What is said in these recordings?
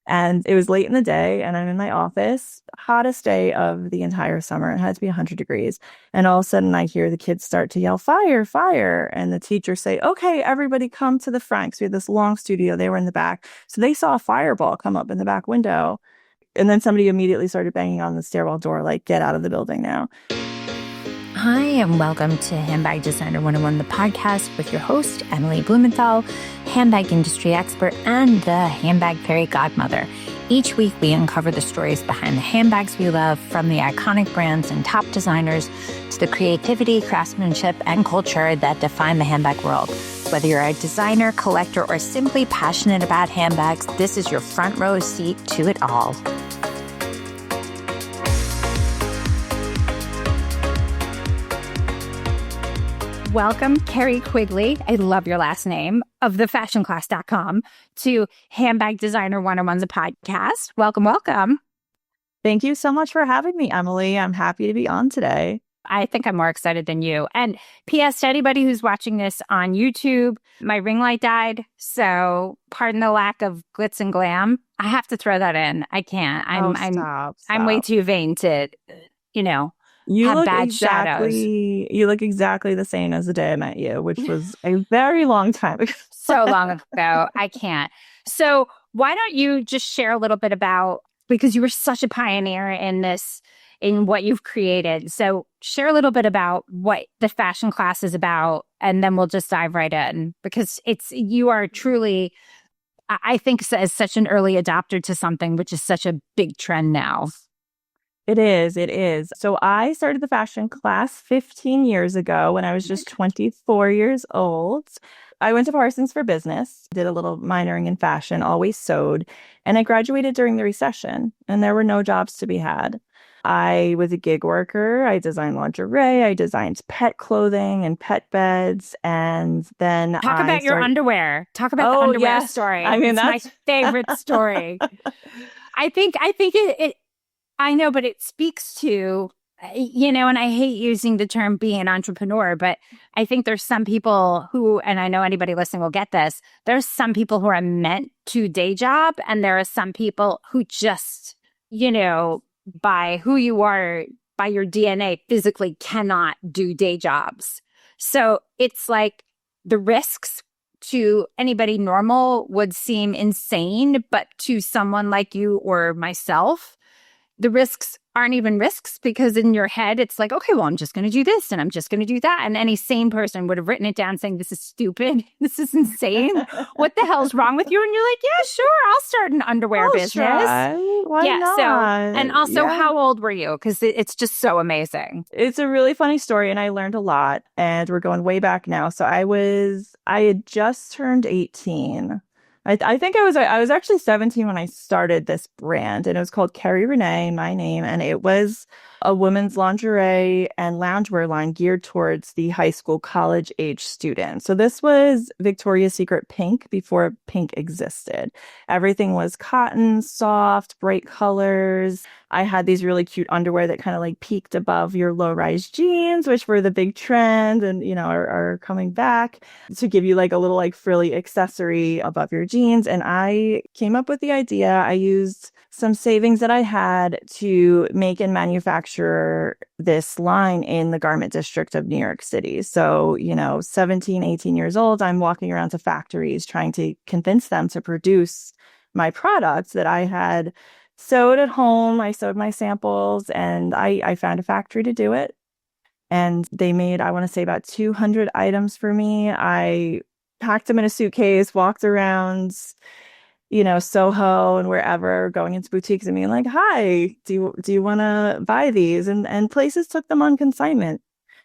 And it was late in the day and I'm in my office, hottest day of the entire summer. It had to be 100 degrees. And all of a sudden I hear the kids start to yell, fire, fire. And the teachers say, okay, everybody come to the front. 'Cause we had this long studio. They were in the back. So they saw a fireball come up in the back window. And then somebody immediately started banging on the stairwell door, like, get out of the building now. Hi, and welcome to Handbag Designer 101, the podcast with your host, Emily Blumenthal, handbag industry expert and the handbag fairy godmother. Each week, we uncover the stories behind the handbags we love, from the iconic brands and top designers to the creativity, craftsmanship, and culture that define the handbag world. Whether you're a designer, collector, or simply passionate about handbags, this is your front row seat to it all. Welcome, Carrie Wigley, I love your last name, of thefashionclass.com, to Handbag Designer 101's a podcast. Welcome, welcome. Thank you so much for having me, Emily. I'm happy to be on today. I think I'm more excited than you. And P.S. to anybody who's watching this on YouTube, my ring light died, so pardon the lack of glitz and glam. I have to throw that in. I can't. Stop. I'm way too vain to, have bad shadows. You look exactly the same as the day I met you, which was a very long time ago. So long ago. I can't. So why don't you just share a little bit about, because you were such a pioneer in this, in what you've created. So share a little bit about what the fashion class is about, and then we'll just dive right in, because you are truly, I think, as such an early adopter to something which is such a big trend now. It is. So I started the fashion class 15 years ago when I was just 24 years old. I went to Parsons for business, did a little minoring in fashion, always sewed, and I graduated during the recession, and there were no jobs to be had. I was a gig worker. I designed lingerie. I designed pet clothing and pet beds. And then Talk about your underwear. Talk about the underwear story. I mean, that's my favorite story. I think it I know, but it speaks to, and I hate using the term being an entrepreneur, but I think there's some people who, and I know anybody listening will get this, there's some people who are meant to day job, and there are some people who just, by who you are, by your DNA, physically cannot do day jobs. So it's like the risks to anybody normal would seem insane, but to someone like you or myself, the risks aren't even risks, because in your head, it's like, okay, well, I'm just going to do this and I'm just going to do that. And any sane person would have written it down saying, this is stupid. This is insane. What the hell's wrong with you? And you're like, yeah, sure, I'll start an underwear business. Try. Why not? So, and also, how old were you? Because it's just so amazing. It's a really funny story, and I learned a lot, and we're going way back now. So I had just turned 18. I think I was actually 17 when I started this brand, and it was called Carrie Wigley, my name, and it was a women's lingerie and loungewear line geared towards the high school, college age student. So this was Victoria's Secret pink before pink existed. Everything was cotton, soft, bright colors. I had these really cute underwear that kind of like peaked above your low-rise jeans, which were the big trend and, are coming back, to give you like a little like frilly accessory above your jeans. And I came up with the idea. I used some savings that I had to make and manufacture this line in the garment district of New York City. So, 17, 18 years old, I'm walking around to factories trying to convince them to produce my products that I had sewed at home. I sewed my samples, and I found a factory to do it. And they made, I want to say, about 200 items for me. I packed them in a suitcase, walked around, Soho and wherever, going into boutiques and being like, hi, do you want to buy these? And places took them on consignment.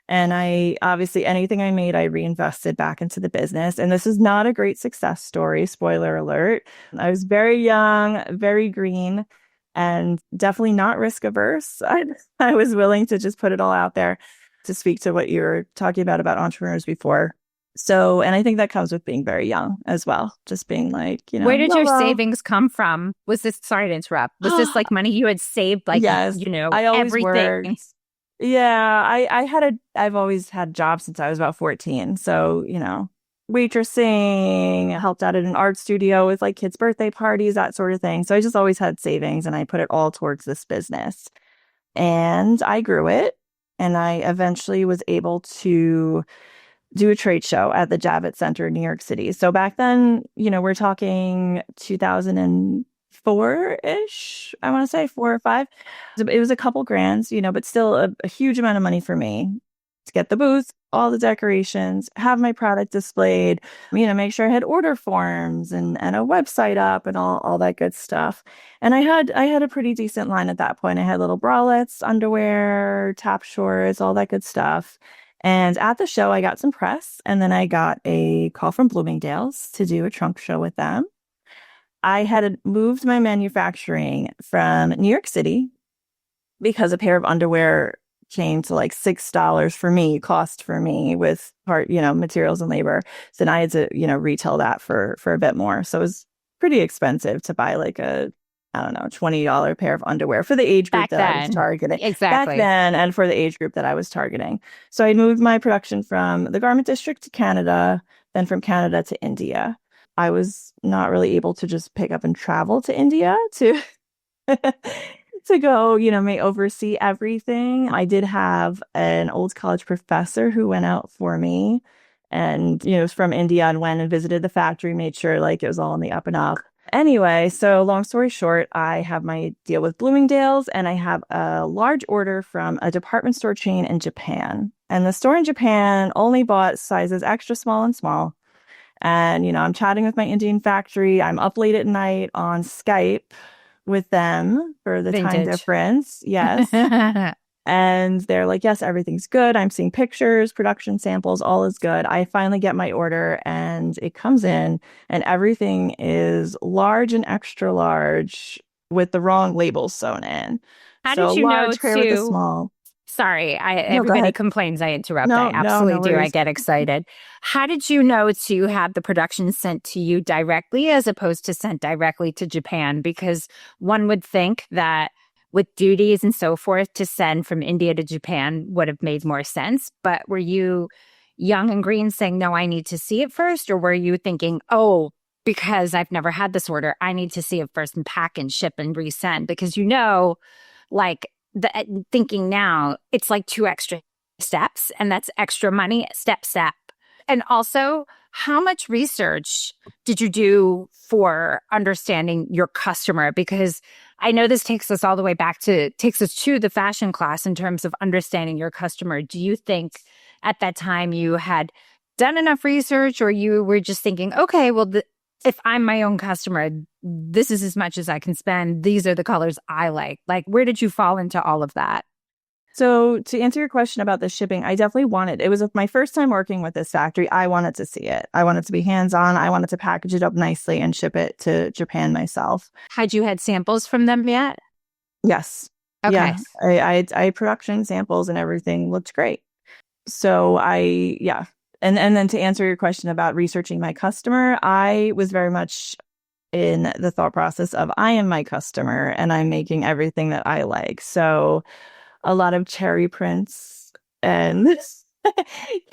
And I, obviously, anything I made, I reinvested back into the business. And this is not a great success story, spoiler alert. I was very young, very green, and definitely not risk averse. I was willing to just put it all out there, to speak to what you were talking about entrepreneurs before. So, and I think that comes with being very young as well. Just being like, Where did your savings come from? Was this, sorry to interrupt, was this like money you had saved? Like, yes, I always everything. Worked. Yeah, I've always had jobs since I was about 14. So, waitressing, helped out at an art studio with like kids' birthday parties, that sort of thing. So I just always had savings and I put it all towards this business. And I grew it. And I eventually was able to do a trade show at the Javits Center in New York City. So back then, we're talking 2004-ish, I want to say 4 or 5. It was a couple grands, but still a huge amount of money for me to get the booth, all the decorations, have my product displayed, make sure I had order forms and a website up and all that good stuff. And I had a pretty decent line at that point. I had little bralettes, underwear, top shorts, all that good stuff. And at the show, I got some press, and then I got a call from Bloomingdale's to do a trunk show with them. I had moved my manufacturing from New York City because a pair of underwear came to like $6 cost for me with materials and labor. So then I had to, retail that for a bit more. So it was pretty expensive to buy like a, I don't know, $20 pair of underwear for the age group I was targeting. Exactly. Back then, and for the age group that I was targeting. So I moved my production from the garment district to Canada, then from Canada to India. I was not really able to just pick up and travel to India to to go, may oversee everything. I did have an old college professor who went out for me and, was from India and went and visited the factory, made sure like it was all on the up and up. Anyway, so long story short, I have my deal with Bloomingdale's and I have a large order from a department store chain in Japan. And the store in Japan only bought sizes extra small and small. And, I'm chatting with my Indian factory. I'm up late at night on Skype with them for the time difference. Yes. And they're like, yes, everything's good. I'm seeing pictures, production samples, all is good. I finally get my order and it comes in and everything is large and extra large with the wrong labels sewn in. How did you know pair with a small. Sorry, everybody complains I interrupt. I absolutely do. I get excited. How did you know to have the production sent to you directly as opposed to sent directly to Japan? Because one would think that with duties and so forth, to send from India to Japan would have made more sense. But were you young and green saying, no, I need to see it first? Or were you thinking, oh, because I've never had this order, I need to see it first and pack and ship and resend? Because thinking now, it's like 2 extra steps, and that's extra money, step. And also, how much research did you do for understanding your customer? Because I know this takes us to the fashion class in terms of understanding your customer. Do you think at that time you had done enough research, or you were just thinking, okay, well, if I'm my own customer, this is as much as I can spend. These are the colors I like. Like, where did you fall into all of that? So to answer your question about the shipping, I definitely it was my first time working with this factory. I wanted to see it. I wanted to be hands-on. I wanted to package it up nicely and ship it to Japan myself. Had you had samples from them yet? Yes. Okay. Yeah. I had production samples and everything looked great. So And then to answer your question about researching my customer, I was very much in the thought process of I am my customer and I'm making everything that I like. So a lot of cherry prints and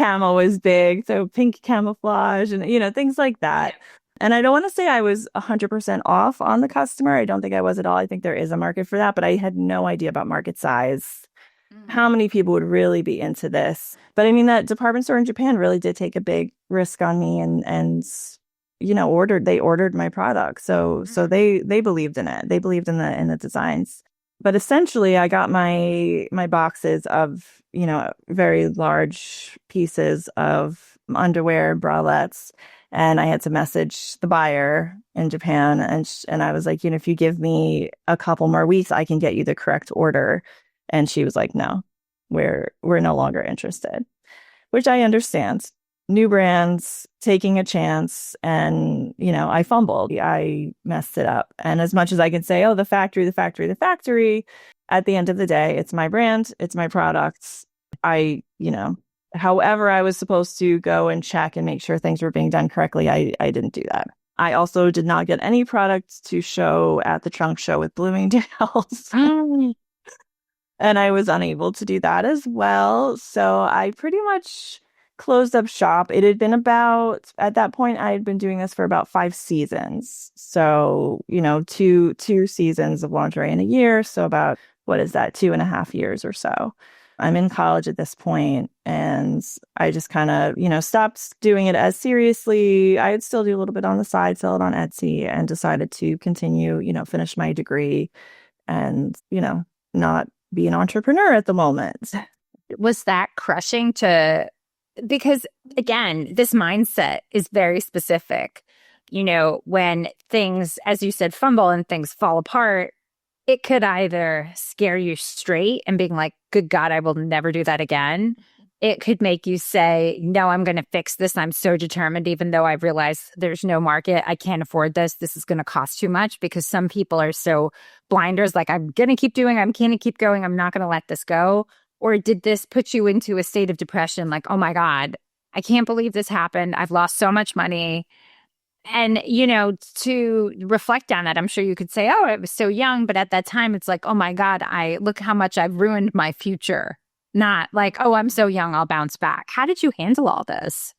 camo was big. So pink camouflage and, things like that. And I don't want to say I was 100% off on the customer. I don't think I was at all. I think there is a market for that, but I had no idea about market size. How many people would really be into this? But I mean, that department store in Japan really did take a big risk on me and ordered my product. So they believed in it. They believed in the designs. But essentially I got my boxes of, very large pieces of underwear, bralettes, and I had to message the buyer in Japan and I was like, if you give me a couple more weeks, I can get you the correct order. And she was like, no, we're no longer interested, which I understand. New brands, taking a chance. And, I fumbled. I messed it up. And as much as I can say, oh, the factory, at the end of the day, it's my brand, it's my products. However I was supposed to go and check and make sure things were being done correctly, I didn't do that. I also did not get any products to show at the trunk show with Bloomingdale's. And I was unable to do that as well. So I pretty much closed up shop. It had been about, at that point, I had been doing this for about 5 seasons. So, two seasons of lingerie in a year. So about, what is that, 2.5 years or so. I'm in college at this point, and I just kind of, stopped doing it as seriously. I would still do a little bit on the side, sell it on Etsy, and decided to continue, finish my degree and, not be an entrepreneur at the moment. Was that crushing because again, this mindset is very specific. When things, as you said, fumble and things fall apart, it could either scare you straight and being like, good God, I will never do that again. It could make you say, no, I'm going to fix this. I'm so determined, even though I realize there's no market. I can't afford this. This is going to cost too much, because some people are so blinders, like, I'm going to keep doing, I'm going to keep going. I'm not going to let this go. Or did this put you into a state of depression? Like, oh my God, I can't believe this happened. I've lost so much money. And, to reflect on that, I'm sure you could say, oh, I was so young. But at that time, it's like, oh my God, look how much I've ruined my future. Not like, oh, I'm so young, I'll bounce back. How did you handle all this?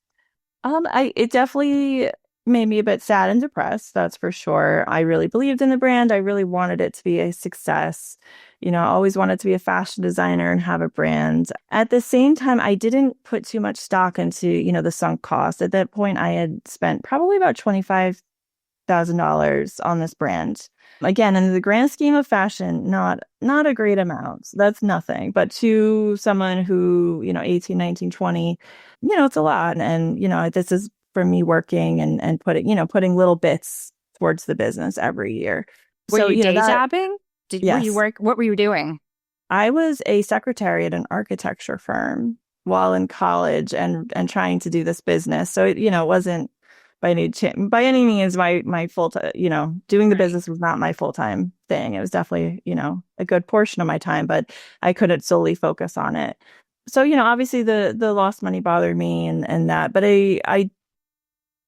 It definitely made me a bit sad and depressed, that's for sure. I really believed in the brand. I really wanted it to be a success. I always wanted to be a fashion designer and have a brand. At the same time, I didn't put too much stock into, the sunk cost. At that point, I had spent probably about $25,000 on this brand. Again, in the grand scheme of fashion, not a great amount. That's nothing. But to someone who, 18, 19, 20, it's a lot. And, this is for me working and putting little bits towards the business every year. Were So, you day that, jobbing? yes. Were you work? What were you doing? I was a secretary at an architecture firm while in college and trying to do this business. So it wasn't by any means my full time. Doing the business was not my full time thing. It was definitely a good portion of my time, but I couldn't solely focus on it. So obviously the lost money bothered me and that, but I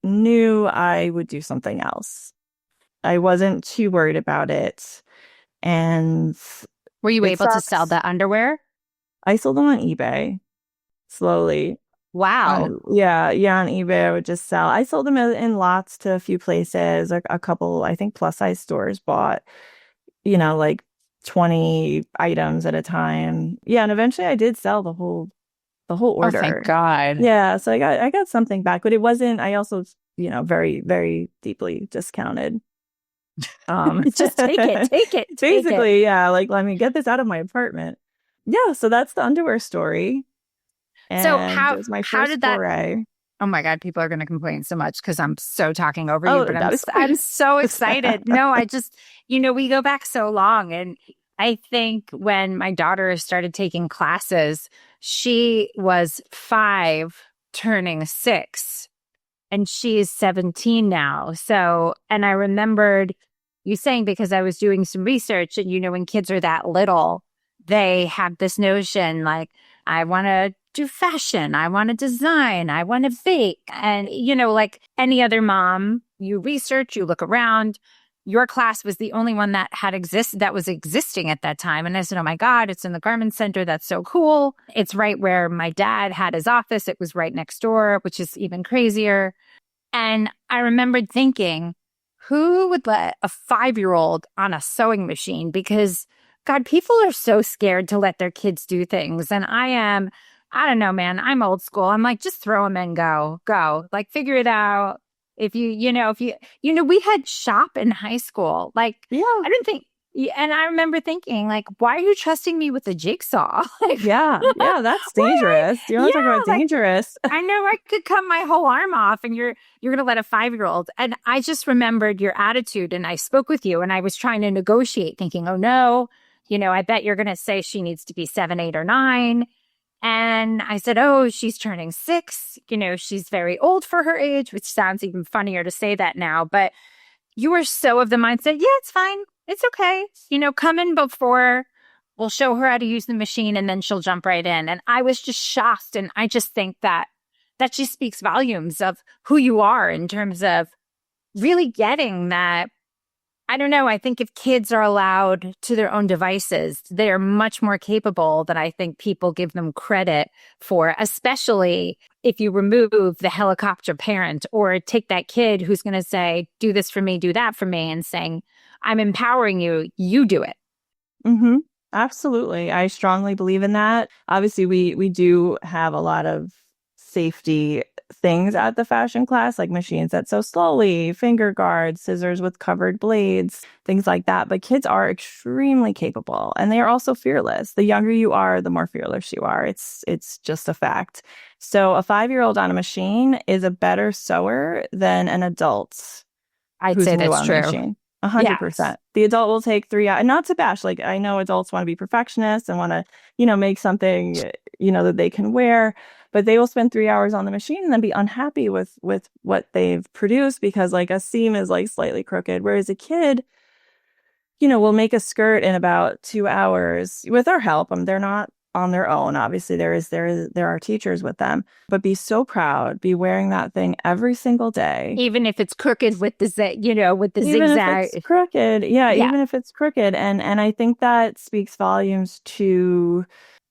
knew I would do something else. I wasn't too worried about it, and were you able to sell the underwear? I sold them on eBay slowly. Wow. Yeah, on eBay I would just sell. I sold them in lots to a few places, like a couple, I think, plus size stores bought, like 20 items at a time. Yeah, and eventually I did sell the whole order. Oh, thank God. Yeah, so I got something back, but it wasn't. I also, very, very deeply discounted. Just take it. Basically, yeah. Like, let me get this out of my apartment. Yeah, so that's the underwear story. And so it was my first did that? Foray. Oh my God, people are going to complain so much because I'm so talking over Oh, you, but I'm so excited. No, I just, we go back so long. And I think when my daughter started taking classes, she was 5 turning 6, and she's 17 now. So, and I remembered you saying, because I was doing some research, and when kids are that little, they have this notion like, I want to do fashion, I want to design, I want to bake. And, like any other mom, you research, you look around. Your class was the only one that was existing at that time. And I said, oh my God, it's in the garment center. That's so cool. It's right where my dad had his office. It was right next door, which is even crazier. And I remembered thinking, who would let a 5-year-old on a sewing machine? Because God, people are so scared to let their kids do things. And I don't know, man, I'm old school. I'm like, just throw them in, go, like, figure it out. If we had shop in high school, like, yeah, I didn't think, and I remember thinking, like, why are you trusting me with a jigsaw? Like, yeah, that's dangerous. Do you want to talk about dangerous? I know I could cut my whole arm off, and you're going to let a 5-year-old. And I just remembered your attitude, and I spoke with you, and I was trying to negotiate, thinking, oh no, I bet you're going to say she needs to be 7, 8, or 9. And I said, oh, she's turning 6. She's very old for her age, which sounds even funnier to say that now. But you were so of the mindset, yeah, it's fine. It's okay. Come in before. We'll show her how to use the machine, and then she'll jump right in. And I was just shocked. And I just think that just speaks volumes of who you are in terms of really getting that I don't know. I think if kids are allowed to their own devices, they're much more capable than I think people give them credit for, especially if you remove the helicopter parent or take that kid who's going to say, do this for me, do that for me, and saying, I'm empowering you, you do it. Mm-hmm. Absolutely. I strongly believe in that. Obviously, we do have a lot of safety things at the fashion class, like machines that sew slowly, finger guards, scissors with covered blades, things like that. But kids are extremely capable, and they are also fearless. The younger you are, the more fearless you are. It's just a fact. So a 5-year-old on a machine is a better sewer than an adult I'd who's say new that's on the true. machine. Yes. 100%. The adult will take 3 hours. And not to bash, like, I know adults want to be perfectionists and want to, make something, that they can wear, but they will spend 3 hours on the machine and then be unhappy with what they've produced because, like, a seam is like slightly crooked. Whereas a kid, will make a skirt in about 2 hours with our help. They're not on their own. Obviously, there are teachers with them, but be so proud, be wearing that thing every single day. Even if it's crooked with the, with the Even zigzag. if it's crooked. Yeah, even if it's crooked. And I think that speaks volumes to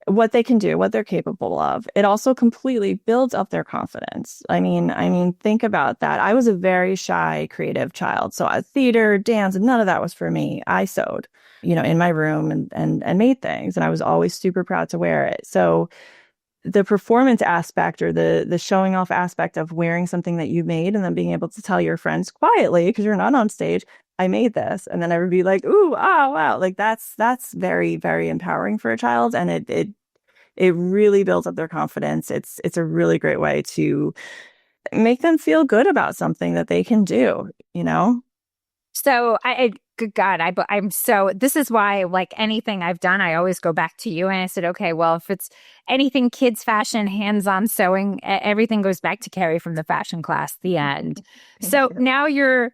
what they can do, what they're capable of. It also completely builds up their confidence. I mean, think about that. I was a very shy, creative child. So theater, dance, none of that was for me. I sewed, in my room and made things. And I was always super proud to wear it. So the performance aspect or the showing off aspect of wearing something that you made and then being able to tell your friends quietly, because you're not on stage, I made this. And then everybody like, ooh, ah, wow. Like that's very, very empowering for a child. And it really builds up their confidence. It's a really great way to make them feel good about something that they can do, So good God, this is why, like anything I've done, I always go back to you. And I said, okay, well, if it's anything kids fashion, hands-on sewing, everything goes back to Carrie from the fashion class, the end. So now you're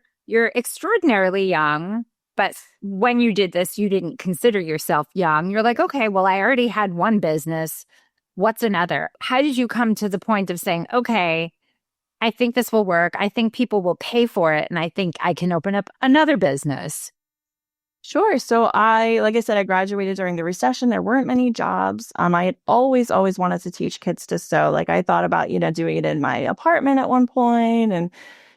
extraordinarily young, but when you did this, you didn't consider yourself young. You're like, okay, well, I already had one business. What's another? How did you come to the point of saying, okay, I think this will work. I think people will pay for it. And I think I can open up another business. Sure. So like I said, I graduated during the recession. There weren't many jobs. I had always wanted to teach kids to sew. Like I thought about, doing it in my apartment at one point. And,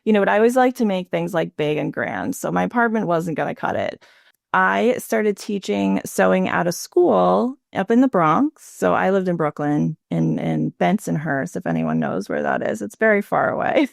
but I always like to make things like big and grand. So my apartment wasn't going to cut it. I started teaching sewing out of school up in the Bronx. So I lived in Brooklyn in Bensonhurst, if anyone knows where that is. It's very far away.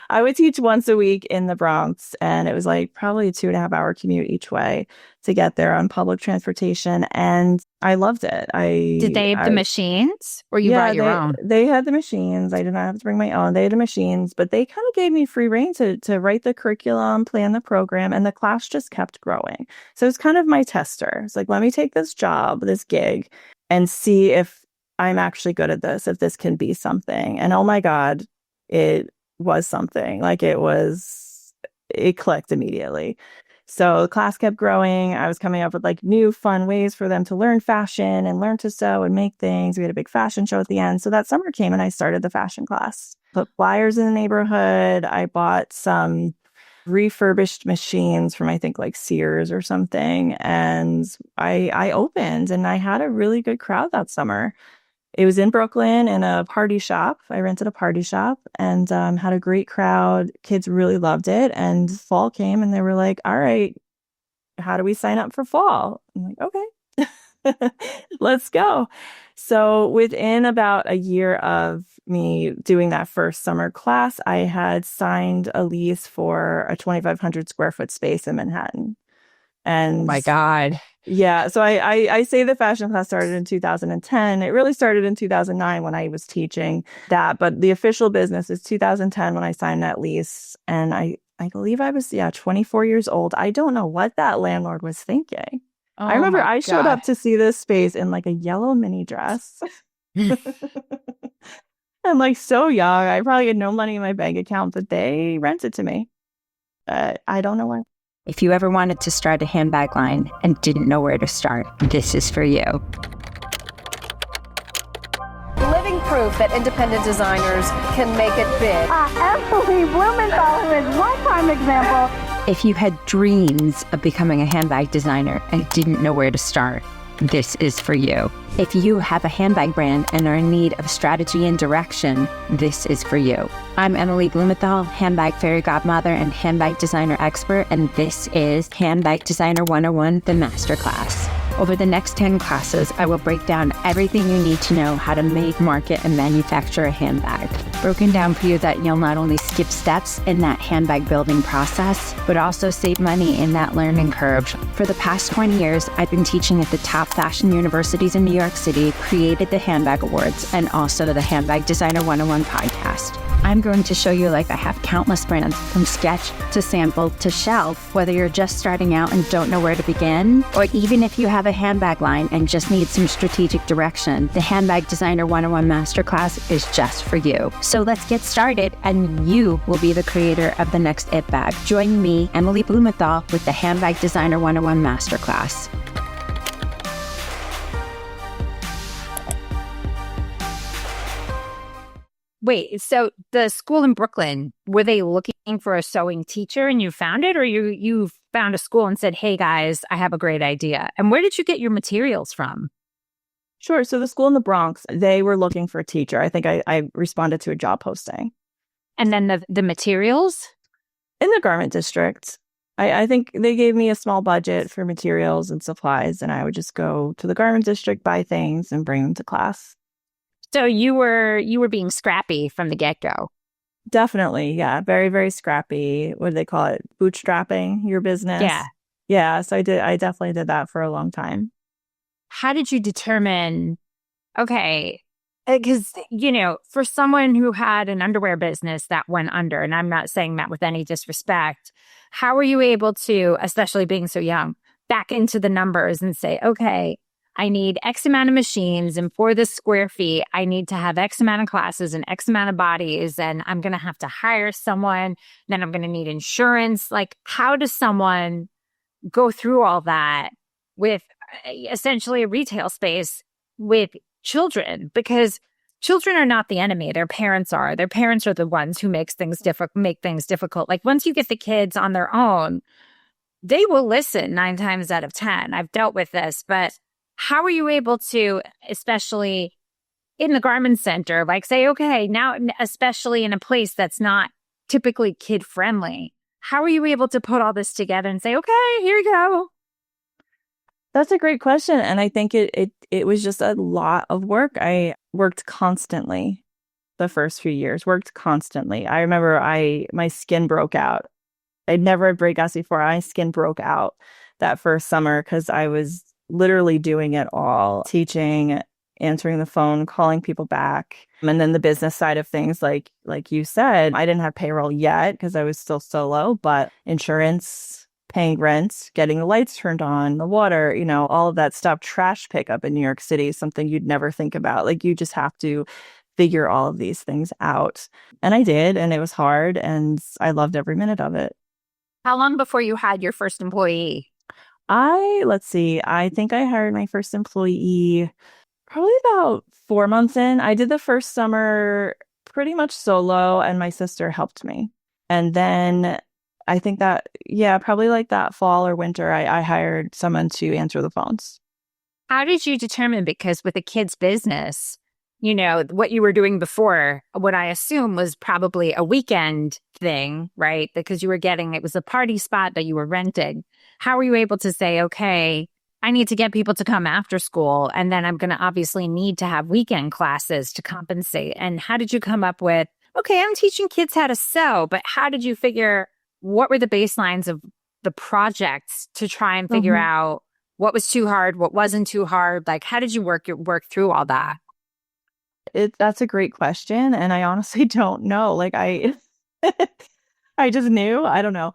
I would teach once a week in the Bronx, and it was like probably a 2.5-hour commute each way to get there on public transportation. And I loved it. Did they have the machines or you brought your own? They had the machines. I did not have to bring my own. They had the machines, but they kind of gave me free rein to write the curriculum, plan the program, and the class just kept growing. So it's kind of my tester. It's like, let me take this job, this gig, and see if I'm actually good at this, if this can be something. And oh my God, it was something. Like it clicked immediately. So the class kept growing. I was coming up with like new fun ways for them to learn fashion and learn to sew and make things. We had a big fashion show at the end. So that summer came and I started the fashion class. Put flyers in the neighborhood. I bought some refurbished machines from I think like Sears or something. And I opened and I had a really good crowd that summer. It was in Brooklyn in a party shop. I rented a party shop and had a great crowd. Kids really loved it. And fall came and they were like, all right, how do we sign up for fall? I'm like, okay, let's go. So within about a year of me doing that first summer class, I had signed a lease for a 2,500 square foot space in Manhattan. And oh my God. Yeah. So I say the fashion class started in 2010. It really started in 2009 when I was teaching that. But the official business is 2010 when I signed that lease. And I believe I was, 24 years old. I don't know what that landlord was thinking. Oh, I remember I showed up to see this space in like a yellow mini dress. And like so young. I probably had no money in my bank account, but they rented to me. I don't know why. If you ever wanted to start a handbag line and didn't know where to start, this is for you. Living proof that independent designers can make it big. Absolutely. Blumenthal is one prime example. If you had dreams of becoming a handbag designer and didn't know where to start, this is for you. If you have a handbag brand and are in need of strategy and direction, this is for you. I'm Emily Blumenthal, handbag fairy godmother and handbag designer expert, and this is Handbag Designer 101, the masterclass. Over the next 10 classes, I will break down everything you need to know how to make, market, and manufacture a handbag. Broken down for you that you'll not only skip steps in that handbag building process, but also save money in that learning curve. For the past 20 years, I've been teaching at the top fashion universities in New York City, created the Handbag Awards, and also the Handbag Designer 101 podcast. I'm going to show you like I have countless brands from sketch to sample to shelf, whether you're just starting out and don't know where to begin, or even if you have a handbag line and just need some strategic direction, the Handbag Designer 101 Masterclass is just for you. So let's get started, and you will be the creator of the next It Bag. Join me, Emily Blumenthal, with the Handbag Designer 101 Masterclass. Wait, so the school in Brooklyn, were they looking for a sewing teacher and you found it, or you found a school and said, hey guys, I have a great idea? And where did you get your materials from? Sure. So the school in the Bronx, they were looking for a teacher. I think I responded to a job posting. And then the materials? In the garment district. I think they gave me a small budget for materials and supplies, and I would just go to the garment district, buy things, and bring them to class. So you were being scrappy from the get-go. Definitely. Yeah. Very, very scrappy. What do they call it? Bootstrapping your business. Yeah. Yeah. So I definitely did that for a long time. How did you determine, okay, because, for someone who had an underwear business that went under, and I'm not saying that with any disrespect, how were you able to, especially being so young, back into the numbers and say, okay, I need X amount of machines, and for this square feet, I need to have X amount of classes and X amount of bodies, and I'm going to have to hire someone, then I'm going to need insurance. Like, how does someone go through all that with essentially a retail space with children? Because children are not the enemy. Their parents are. Their parents are the ones who make things difficult. Like, once you get the kids on their own, they will listen 9 times out of 10. I've dealt with this, but how are you able to, especially in the garment center, like say, okay, now, especially in a place that's not typically kid friendly, how are you able to put all this together and say, okay, here we go? That's a great question. And I think it was just a lot of work. I worked constantly the first few years, I remember my skin broke out. I'd never had breakouts before. My skin broke out that first summer because I was literally doing it all, teaching, answering the phone, calling people back. And then the business side of things, like you said, I didn't have payroll yet because I was still solo, but insurance, paying rent, getting the lights turned on, the water, all of that stuff. Trash pickup in New York City is something you'd never think about. Like, you just have to figure all of these things out. And I did, and it was hard, and I loved every minute of it. How long before you had your first employee? Let's see, I think I hired my first employee probably about 4 months in. I did the first summer pretty much solo, and my sister helped me. And then I think that, probably like that fall or winter, I hired someone to answer the phones. How did you determine, because with a kid's business, what you were doing before, what I assume was probably a weekend thing, right? Because it was a party spot that you were renting. How were you able to say, okay, I need to get people to come after school, and then I'm going to obviously need to have weekend classes to compensate? And how did you come up with, okay, I'm teaching kids how to sew, but how did you figure, what were the baselines of the projects to try and figure out what was too hard, what wasn't too hard? Like, how did you work through all that? That's a great question. And I honestly don't know. Like, I just knew. I don't know.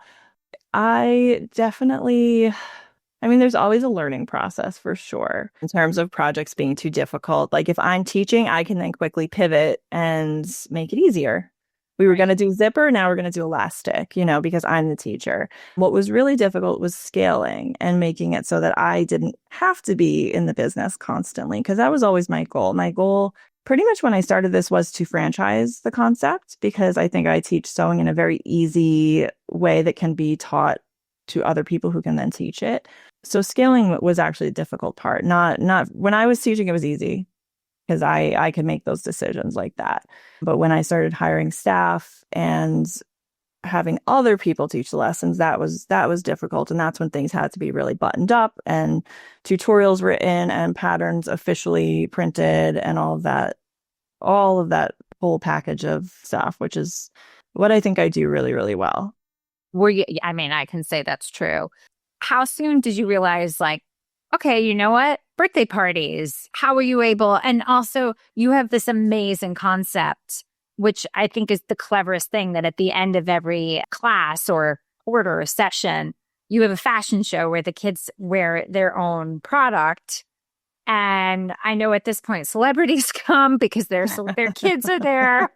There's always a learning process for sure in terms of projects being too difficult. Like, if I'm teaching, I can then quickly pivot and make it easier. We were going to do zipper. Now we're going to do elastic, because I'm the teacher. What was really difficult was scaling and making it so that I didn't have to be in the business constantly, because that was always my goal. My goal pretty much when I started this was to franchise the concept, because I think I teach sewing in a very easy way that can be taught to other people who can then teach it. So scaling was actually a difficult part. Not when I was teaching, it was easy because I could make those decisions like that. But when I started hiring staff and having other people teach the lessons, that was difficult. And that's when things had to be really buttoned up and tutorials written and patterns officially printed and all of that whole package of stuff, which is what I think I do really, really well. I mean, I can say that's true. How soon did you realize, like, okay, you know what? Birthday parties. How were you able? And also, you have this amazing concept, which I think is the cleverest thing, that at the end of every class or quarter or session, you have a fashion show where the kids wear their own product. And I know at this point, celebrities come because their kids are there.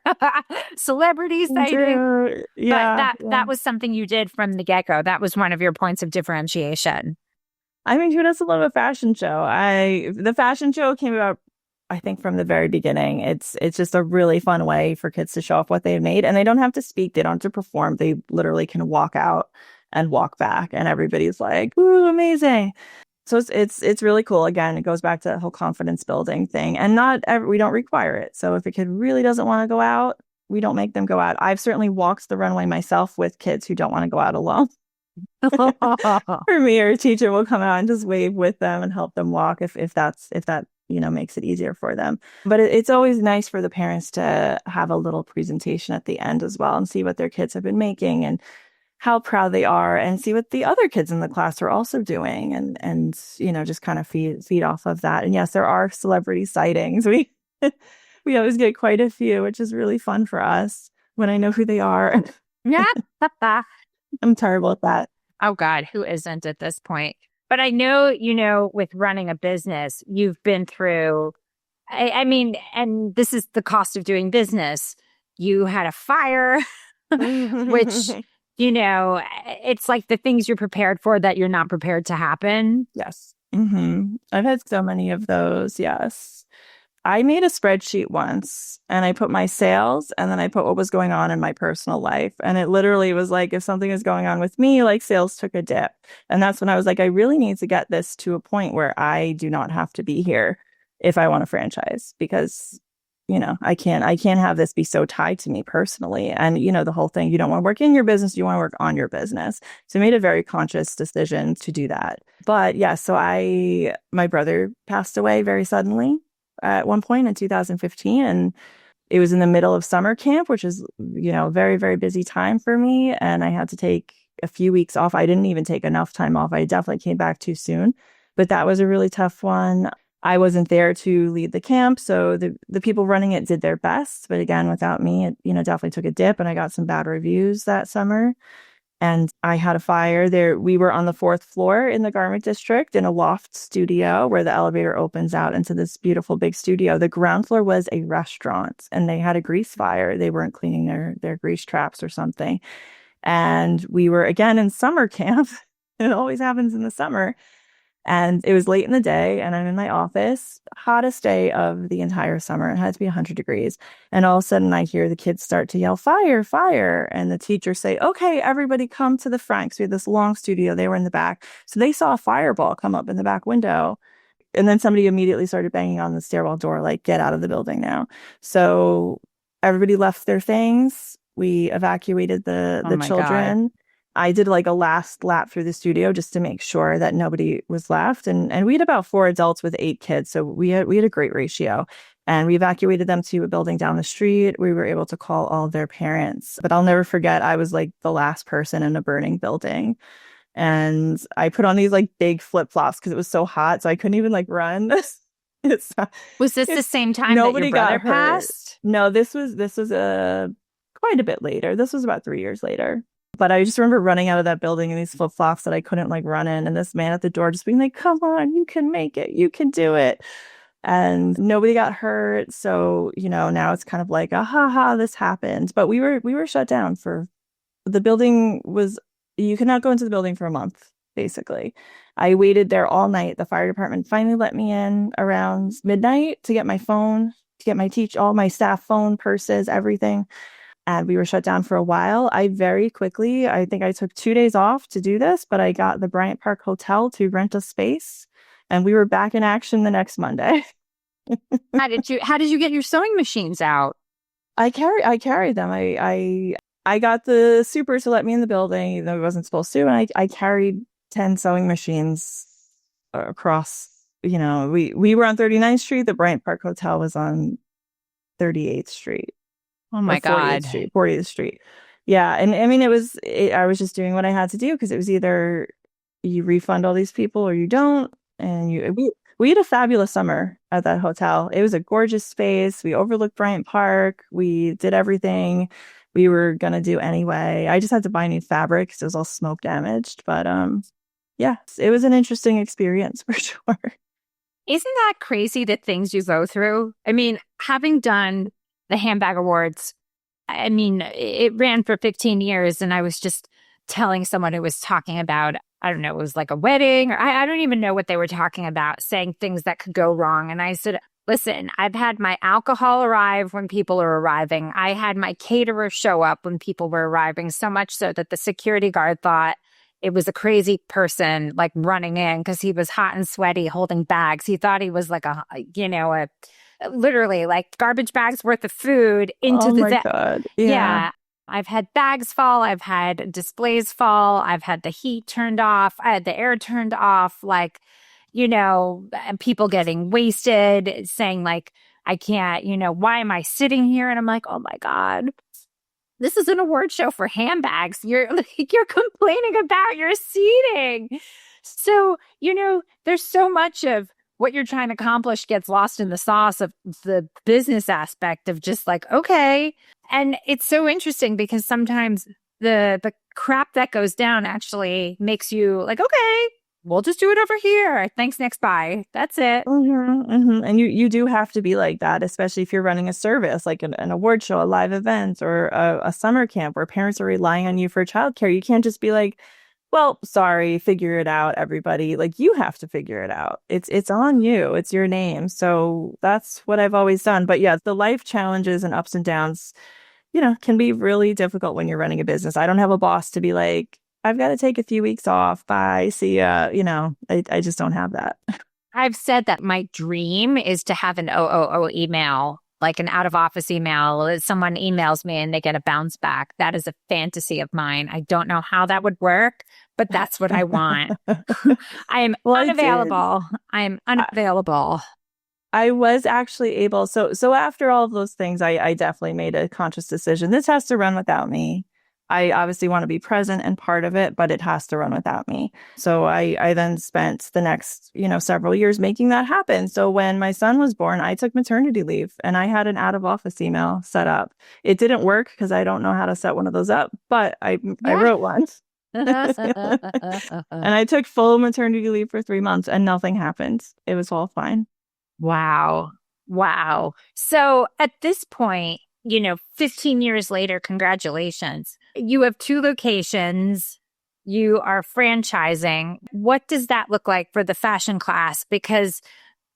Celebrity sighting. Yeah, but that was something you did from the get-go. That was one of your points of differentiation. I mean, who doesn't love a fashion show? The fashion show came about, I think, from the very beginning. It's just a really fun way for kids to show off what they've made, and they don't have to speak. They don't have to perform. They literally can walk out and walk back, and everybody's like, "Ooh, amazing!" So it's really cool. Again, it goes back to the whole confidence building thing, and we don't require it. So if a kid really doesn't want to go out, we don't make them go out. I've certainly walked the runway myself with kids who don't want to go out alone. For me, or a teacher will come out and just wave with them and help them walk if that makes it easier for them. But it's always nice for the parents to have a little presentation at the end as well and see what their kids have been making and how proud they are, and see what the other kids in the class are also doing, and just kind of feed off of that. And yes, there are celebrity sightings. We always get quite a few, which is really fun for us when I know who they are. Yeah. I'm terrible at that. Oh God, who isn't at this point? But I know, with running a business, you've been through, I mean, and this is the cost of doing business. You had a fire, which, it's like the things you're prepared for that you're not prepared to happen. Yes. Mm-hmm. I've had so many of those. Yes. I made a spreadsheet once and I put my sales and then I put what was going on in my personal life. And it literally was like, if something is going on with me, like sales took a dip. And that's when I was like, I really need to get this to a point where I do not have to be here if I want to franchise, because I can't have this be so tied to me personally. And, the whole thing, you don't want to work in your business, you want to work on your business. So I made a very conscious decision to do that. But yeah, so my brother passed away very suddenly at one point in 2015. And it was in the middle of summer camp, which is, very, very busy time for me. And I had to take a few weeks off. I didn't even take enough time off. I definitely came back too soon. But that was a really tough one. I wasn't there to lead the camp, so the people running it did their best. But again, without me, it definitely took a dip, and I got some bad reviews that summer. And I had a fire there. We were on the 4th floor in the garment district in a loft studio where the elevator opens out into this beautiful big studio. The ground floor was a restaurant, and they had a grease fire. They weren't cleaning their grease traps or something. And we were again in summer camp. It always happens in the summer. And it was late in the day, and I'm in my office, hottest day of the entire summer. It had to be 100 degrees. And all of a sudden, I hear the kids start to yell, "Fire, fire." And the teachers say, "Okay, everybody come to the front." Because we had this long studio. They were in the back. So they saw a fireball come up in the back window. And then somebody immediately started banging on the stairwell door, like, "Get out of the building now." So everybody left their things. We evacuated the children. God. I did like a last lap through the studio just to make sure that nobody was left. And we had about 4 adults with 8 kids. So we had a great ratio. And we evacuated them to a building down the street. We were able to call all their parents. But I'll never forget, I was like the last person in a burning building. And I put on these like big flip-flops because it was so hot. So I couldn't even like run. Was this the same time that your brother passed? No, this was quite a bit later. This was about 3 years later. But I just remember running out of that building in these flip-flops that I couldn't like run in. And this man at the door just being like, "Come on, you can make it. You can do it." And nobody got hurt. So, now it's kind of like, this happened. But we were shut down the building you could not go into the building for a month, basically. I waited there all night. The fire department finally let me in around midnight to get my phone get all my staff phone, purses, everything. And we were shut down for a while. I think I took 2 days off to do this, but I got the Bryant Park Hotel to rent a space, and we were back in action the next Monday. How did you get your sewing machines out? I carried them. I got the super to let me in the building, even though I wasn't supposed to. And I carried 10 sewing machines across, we were on 39th Street. The Bryant Park Hotel was on 38th Street. Oh my God. 40th Street. Yeah. And I mean, I was just doing what I had to do, because it was either you refund all these people or you don't. And we had a fabulous summer at that hotel. It was a gorgeous space. We overlooked Bryant Park. We did everything we were going to do anyway. I just had to buy new fabric because it was all smoke damaged. But yeah, it was an interesting experience for sure. Isn't that crazy, the things you go through? I mean, having done the Handbag Awards, I mean, it ran for 15 years, and I was just telling someone who was talking about, I don't know, it was like a wedding, or I don't even know what they were talking about, saying things that could go wrong. And I said, listen, I've had my alcohol arrive when people are arriving. I had my caterer show up when people were arriving, so much so that the security guard thought it was a crazy person like running in because he was hot and sweaty holding bags. He thought he was like literally like garbage bags worth of food into oh my God. Yeah. I've had bags fall. I've had displays fall. I've had the heat turned off. I had the air turned off. And people getting wasted, saying like, I can't, why am I sitting here? And I'm like, oh my God, this is an award show for handbags. You're complaining about your seating. So, there's so much of what you're trying to accomplish gets lost in the sauce of the business aspect of just like, okay. And it's so interesting because sometimes the crap that goes down actually makes you like, okay, we'll just do it over here. Thanks, next, bye. That's it. Mm-hmm, mm-hmm. And you do have to be like that, especially if you're running a service like an award show, a live event, or a summer camp where parents are relying on you for childcare. You can't just be like, well, sorry, figure it out, everybody. Like, you have to figure it out. It's on you. It's your name. So that's what I've always done. But yeah, the life challenges and ups and downs, can be really difficult when you're running a business. I don't have a boss to be like, I've got to take a few weeks off. Bye. See ya. I just don't have that. I've said that my dream is to have an OOO email, like an out of office email. Someone emails me and they get a bounce back. That is a fantasy of mine. I don't know how that would work, but that's what I want. I am unavailable. I am unavailable. I was actually able. So after all of those things, I definitely made a conscious decision. This has to run without me. I obviously want to be present and part of it, but it has to run without me. So I then spent the next, several years making that happen. So when my son was born, I took maternity leave and I had an out of office email set up. It didn't work because I don't know how to set one of those up, but I wrote one. And I took full maternity leave for 3 months and nothing happened. It was all fine. Wow. So at this point, 15 years later, congratulations. You have 2 locations. You are franchising. What does that look like for the fashion class? Because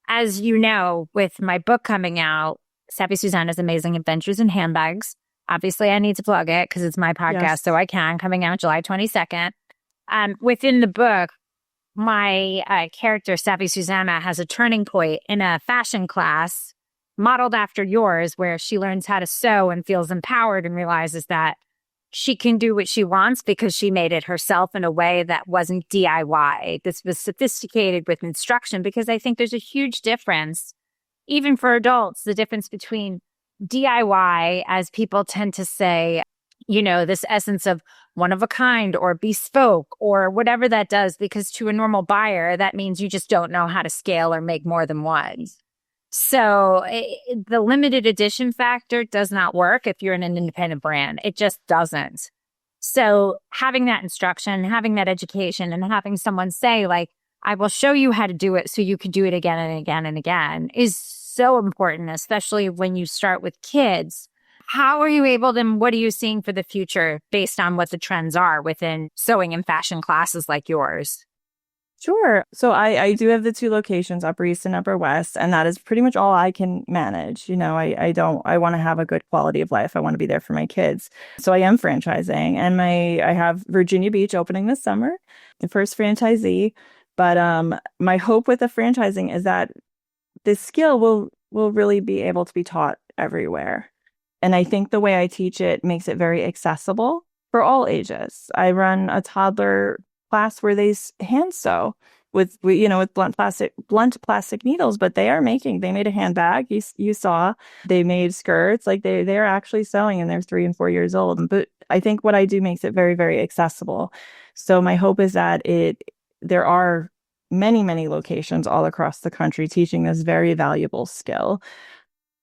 as you know, with my book coming out, 𝐉𝐸 Amazing Adventures in Handbags. Obviously, I need to plug it because it's my podcast, yes. So I can, coming out July 22nd. Within the book, my character, 𝐉𝐸 has a turning point in a fashion class modeled after yours, where she learns how to sew and feels empowered and realizes that she can do what she wants because she made it herself in a way that wasn't DIY. This was sophisticated with instruction, because I think there's a huge difference, even for adults, the difference between DIY, as people tend to say, this essence of one of a kind or bespoke or whatever that does, because to a normal buyer, that means you just don't know how to scale or make more than one. So the limited edition factor does not work if you're in an independent brand. It just doesn't. So having that instruction, having that education, and having someone say, like, I will show you how to do it so you can do it again and again and again is so important, especially when you start with kids. How are you able to, what are you seeing for the future based on what the trends are within sewing and fashion classes like yours? Sure. So I do have the 2 locations, Upper East and Upper West, and that is pretty much all I can manage. I want to have a good quality of life. I want to be there for my kids. So I am franchising, and I have Virginia Beach opening this summer, the first franchisee. But my hope with the franchising is that this skill will really be able to be taught everywhere. And I think the way I teach it makes it very accessible for all ages. I run a toddler class where they hand sew with blunt plastic needles, but they made a handbag. You saw, they made skirts, like they're actually sewing, and they're 3 and 4 years old. But I think what I do makes it very, very accessible. So my hope is that there are many, many locations all across the country teaching this very valuable skill.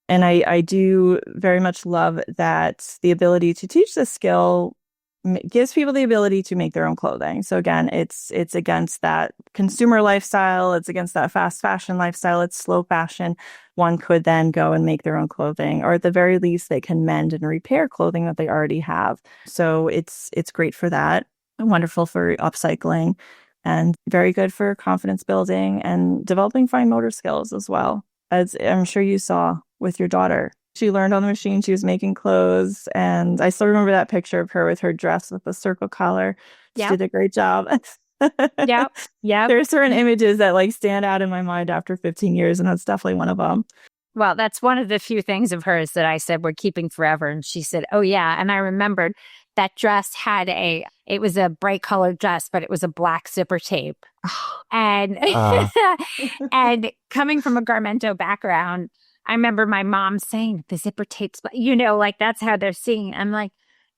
And I do very much love that the ability to teach this skill gives people the ability to make their own clothing. So again, it's against that consumer lifestyle. It's against that fast fashion lifestyle. It's slow fashion. One could then go and make their own clothing, or at the very least, they can mend and repair clothing that they already have. So it's great for that. Wonderful for upcycling, and very good for confidence building and developing fine motor skills as well. As I'm sure you saw with your daughter. She learned on the machine. She was making clothes. And I still remember that picture of her with her dress with the circle collar. She did a great job. Yeah. There's certain images that stand out in my mind after 15 years. And that's definitely one of them. Well, that's one of the few things of hers that I said we're keeping forever. And she said, oh, yeah. And I remembered that dress it was a bright colored dress, but it was a black zipper tape. And, and coming from a Garmento background, I remember my mom saying the zipper tapes, that's how they're seeing. I'm like,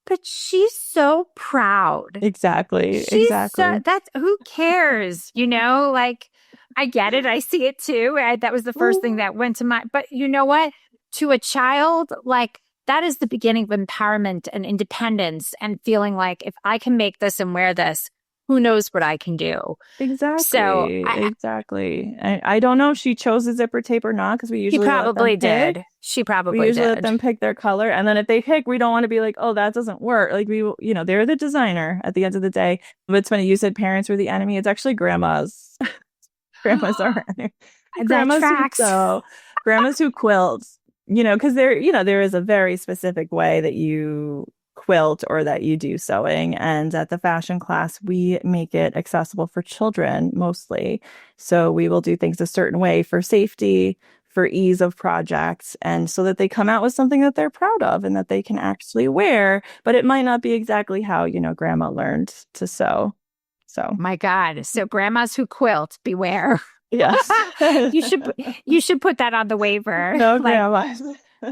but she's so proud. Exactly. That's who cares? I get it. I see it too. That was the first thing that went to my, but you know what? To a child, that is the beginning of empowerment and independence, and feeling like if I can make this and wear this, who knows what I can do. Exactly. So exactly. I don't know if she chose a zipper tape or not, because we usually probably did. She probably we usually did. let them pick their color, and then if they pick, we don't want to be like, oh, that doesn't work. They're the designer at the end of the day. But it's funny, you said parents were the enemy. It's actually grandmas. Grandmas are grandmas tracks. Grandmas who quilt. Because there is a very specific way that you quilt or that you do sewing. And at the fashion class, we make it accessible for children mostly. So we will do things a certain way for safety, for ease of projects, and so that they come out with something that they're proud of and that they can actually wear. But it might not be exactly how, grandma learned to sew. So, my God. So grandmas who quilt, beware. Yes. you should put that on the waiver. No grandmas.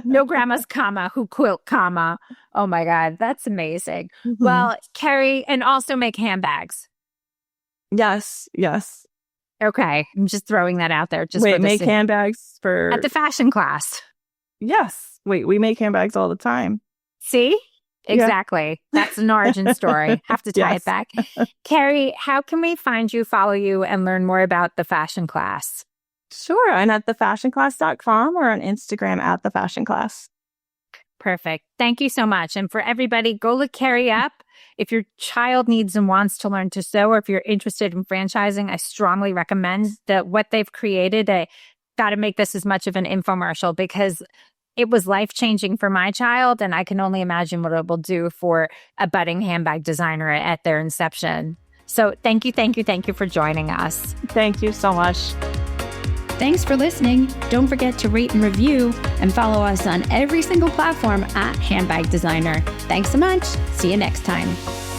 No grandmas, who quilt, Oh my God, that's amazing. Mm-hmm. Well, Carrie, and also make handbags. Yes. Okay, I'm just throwing that out there. Just make handbags for at the fashion class. Yes. We make handbags all the time. See? Exactly. Yeah. That's an origin story. Have to tie it back. Carrie, how can we find you, follow you, and learn more about the fashion class? Sure. I'm at thefashionclass.com or on Instagram at thefashionclass. Perfect. Thank you so much. And for everybody, go look Carrie up. If your child needs and wants to learn to sew, or if you're interested in franchising, I strongly recommend that what they've created. I got to make this as much of an infomercial because it was life-changing for my child, and I can only imagine what it will do for a budding handbag designer at their inception. So thank you for joining us. Thank you so much. Thanks for listening. Don't forget to rate and review and follow us on every single platform at Handbag Designer. Thanks so much. See you next time.